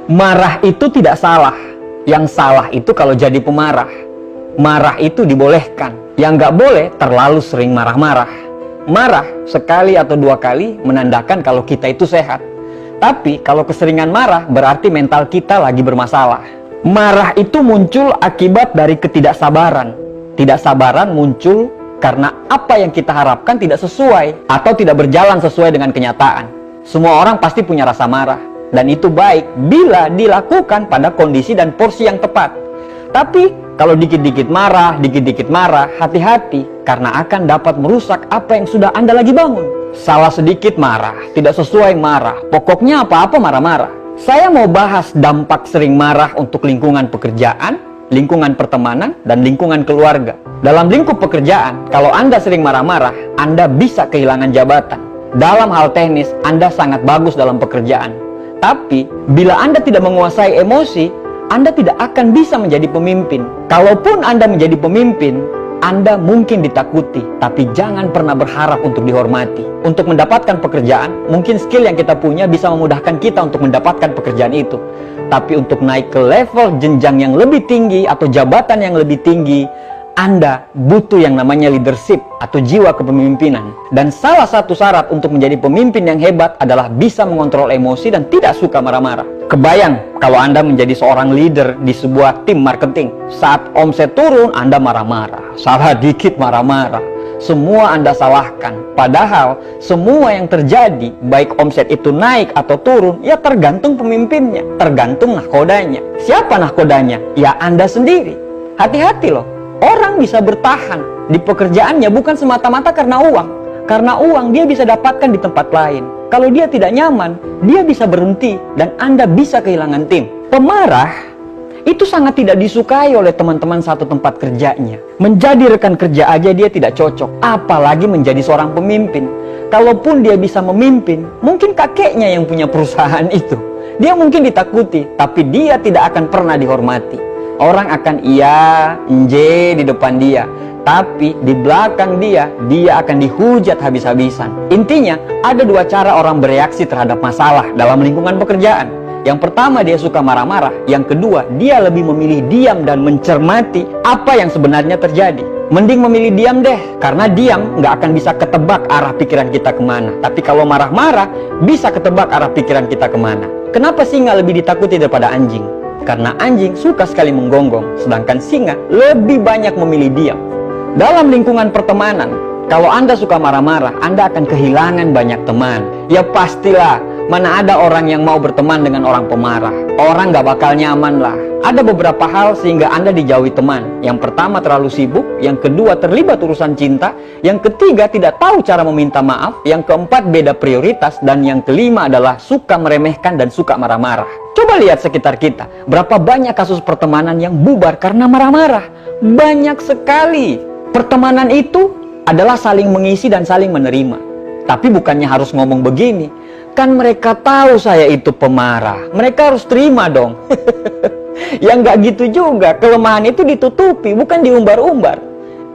Marah itu tidak salah. Yang salah itu kalau jadi pemarah. Marah itu dibolehkan. Yang nggak boleh terlalu sering marah-marah. Marah sekali atau dua kali menandakan kalau kita itu sehat. Tapi kalau keseringan marah berarti mental kita lagi bermasalah. Marah itu muncul akibat dari ketidaksabaran. Ketidaksabaran muncul karena apa yang kita harapkan tidak sesuai atau tidak berjalan sesuai dengan kenyataan. Semua orang pasti punya rasa marah. Dan itu baik bila dilakukan pada kondisi dan porsi yang tepat. Tapi kalau dikit-dikit marah, hati-hati karena akan dapat merusak apa yang sudah Anda lagi bangun. Salah sedikit marah, tidak sesuai marah, pokoknya apa-apa marah-marah. Saya mau bahas dampak sering marah untuk lingkungan pekerjaan, lingkungan pertemanan, dan lingkungan keluarga. Dalam lingkup pekerjaan, kalau Anda sering marah-marah, Anda bisa kehilangan jabatan. Dalam hal teknis, Anda sangat bagus dalam pekerjaan. Tapi, bila Anda tidak menguasai emosi, Anda tidak akan bisa menjadi pemimpin. Kalaupun Anda menjadi pemimpin, Anda mungkin ditakuti, tapi jangan pernah berharap untuk dihormati. Untuk mendapatkan pekerjaan, mungkin skill yang kita punya bisa memudahkan kita untuk mendapatkan pekerjaan itu. Tapi untuk naik ke level jenjang yang lebih tinggi atau jabatan yang lebih tinggi, Anda butuh yang namanya leadership atau jiwa kepemimpinan. Dan salah satu syarat untuk menjadi pemimpin yang hebat adalah bisa mengontrol emosi dan tidak suka marah-marah. Kebayang kalau Anda menjadi seorang leader di sebuah tim marketing. Saat omset turun, Anda marah-marah. Salah dikit marah-marah. Semua Anda salahkan. Padahal semua yang terjadi, baik omset itu naik atau turun, ya tergantung pemimpinnya, tergantung nahkodanya. Siapa nahkodanya? Ya Anda sendiri. Hati-hati loh. Orang bisa bertahan di pekerjaannya bukan semata-mata karena uang. Karena uang dia bisa dapatkan di tempat lain. Kalau dia tidak nyaman, dia bisa berhenti dan Anda bisa kehilangan tim. Pemarah itu sangat tidak disukai oleh teman-teman satu tempat kerjanya. Menjadi rekan kerja aja dia tidak cocok, apalagi menjadi seorang pemimpin. Kalaupun dia bisa memimpin, mungkin kakeknya yang punya perusahaan itu. Dia mungkin ditakuti, tapi dia tidak akan pernah dihormati. Orang akan iya, nje di depan dia. Tapi di belakang dia akan dihujat habis-habisan. Intinya, ada dua cara orang bereaksi terhadap masalah dalam lingkungan pekerjaan. Yang pertama, dia suka marah-marah. Yang kedua, dia lebih memilih diam dan mencermati apa yang sebenarnya terjadi. Mending memilih diam deh, karena diam nggak akan bisa ketebak arah pikiran kita kemana. Tapi kalau marah-marah, bisa ketebak arah pikiran kita kemana. Kenapa singa lebih ditakuti daripada anjing? Karena anjing suka sekali menggonggong, sedangkan singa lebih banyak memilih diam. Dalam lingkungan pertemanan, kalau Anda suka marah-marah, Anda akan kehilangan banyak teman. Ya pastilah, mana ada orang yang mau berteman dengan orang pemarah. Orang gak bakal nyaman lah. Ada beberapa hal sehingga Anda dijauhi teman. Yang pertama terlalu sibuk, yang kedua terlibat urusan cinta, yang ketiga tidak tahu cara meminta maaf, yang keempat beda prioritas, dan yang kelima adalah suka meremehkan dan suka marah-marah. Coba lihat sekitar kita, berapa banyak kasus pertemanan yang bubar karena marah-marah. Banyak sekali. Pertemanan itu adalah saling mengisi dan saling menerima. Tapi bukannya harus ngomong begini, kan mereka tahu saya itu pemarah, mereka harus terima dong. Ya nggak gitu juga, kelemahan itu ditutupi, bukan diumbar-umbar.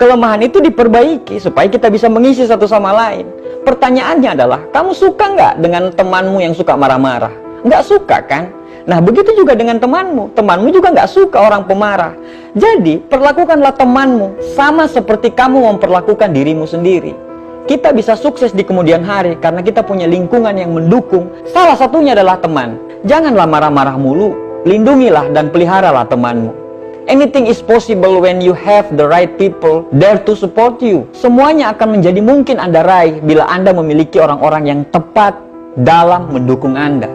Kelemahan itu diperbaiki supaya kita bisa mengisi satu sama lain. Pertanyaannya adalah, kamu suka nggak dengan temanmu yang suka marah-marah? Nggak suka kan? Nah begitu juga dengan temanmu. Temanmu juga nggak suka orang pemarah. Jadi perlakukanlah temanmu sama seperti kamu memperlakukan dirimu sendiri. Kita bisa sukses di kemudian hari karena kita punya lingkungan yang mendukung. Salah satunya adalah teman. Janganlah marah-marah mulu. Lindungilah dan peliharalah temanmu. Anything is possible when you have the right people there to support you. Semuanya akan menjadi mungkin Anda raih bila Anda memiliki orang-orang yang tepat dalam mendukung Anda.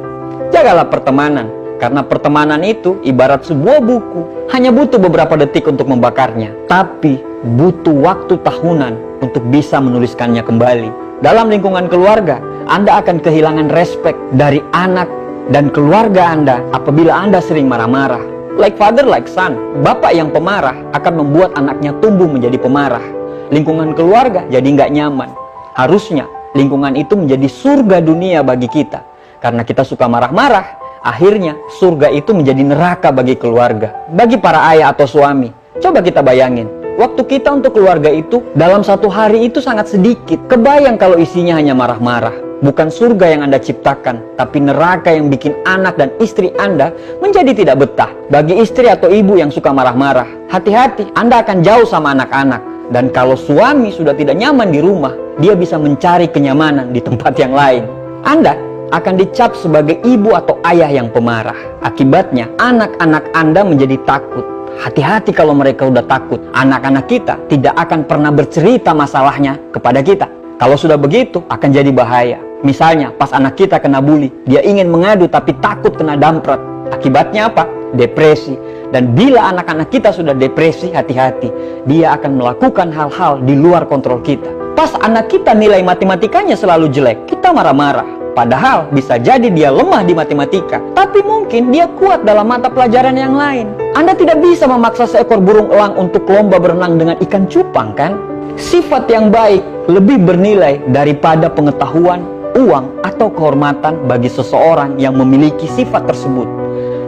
Jagalah pertemanan, karena pertemanan itu ibarat sebuah buku. Hanya butuh beberapa detik untuk membakarnya, tapi butuh waktu tahunan untuk bisa menuliskannya kembali. Dalam lingkungan keluarga, Anda akan kehilangan respek dari anak dan keluarga Anda apabila Anda sering marah-marah. Like father, like son. Bapak yang pemarah akan membuat anaknya tumbuh menjadi pemarah. Lingkungan keluarga jadi nggak nyaman. Harusnya lingkungan itu menjadi surga dunia bagi kita. Karena kita suka marah-marah, akhirnya surga itu menjadi neraka bagi keluarga. Bagi para ayah atau suami, coba kita bayangin. Waktu kita untuk keluarga itu dalam satu hari itu sangat sedikit. Kebayang kalau isinya hanya marah-marah. bukan surga yang Anda ciptakan, tapi neraka yang bikin anak dan istri Anda menjadi tidak betah. Bagi istri atau ibu yang suka marah-marah, hati-hati, Anda akan jauh sama anak-anak. Dan kalau suami sudah tidak nyaman di rumah, dia bisa mencari kenyamanan di tempat yang lain. Anda akan dicap sebagai ibu atau ayah yang pemarah. Akibatnya, anak-anak Anda menjadi takut. Hati-hati kalau mereka udah takut, anak-anak kita tidak akan pernah bercerita masalahnya kepada kita. Kalau sudah begitu, akan jadi bahaya. Misalnya, pas anak kita kena bully, dia ingin mengadu tapi takut kena damprat. Akibatnya apa? Depresi. Dan bila anak-anak kita sudah depresi, hati-hati. Dia akan melakukan hal-hal di luar kontrol kita. Pas anak kita nilai matematikanya selalu jelek, kita marah-marah. Padahal bisa jadi dia lemah di matematika, tapi mungkin dia kuat dalam mata pelajaran yang lain. Anda tidak bisa memaksa seekor burung elang untuk lomba berenang dengan ikan cupang, kan? Sifat yang baik lebih bernilai daripada pengetahuan, uang, atau kehormatan bagi seseorang yang memiliki sifat tersebut.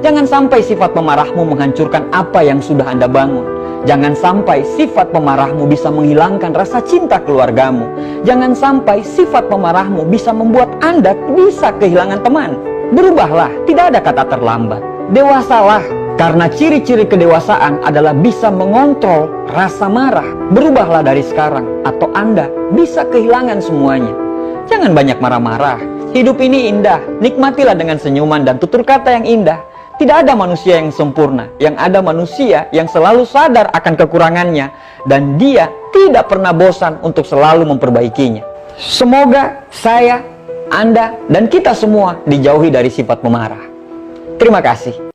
Jangan sampai sifat pemarahmu menghancurkan apa yang sudah Anda bangun. Jangan sampai sifat pemarahmu bisa menghilangkan rasa cinta keluargamu. Jangan sampai sifat pemarahmu bisa membuat Anda bisa kehilangan teman. Berubahlah, tidak ada kata terlambat. Dewasalah, karena ciri-ciri kedewasaan adalah bisa mengontrol rasa marah. Berubahlah dari sekarang, atau Anda bisa kehilangan semuanya. Jangan banyak marah-marah. Hidup ini indah, nikmatilah dengan senyuman dan tutur kata yang indah. Tidak ada manusia yang sempurna, yang ada manusia yang selalu sadar akan kekurangannya, dan dia tidak pernah bosan untuk selalu memperbaikinya. Semoga saya, Anda, dan kita semua dijauhi dari sifat pemarah. Terima kasih.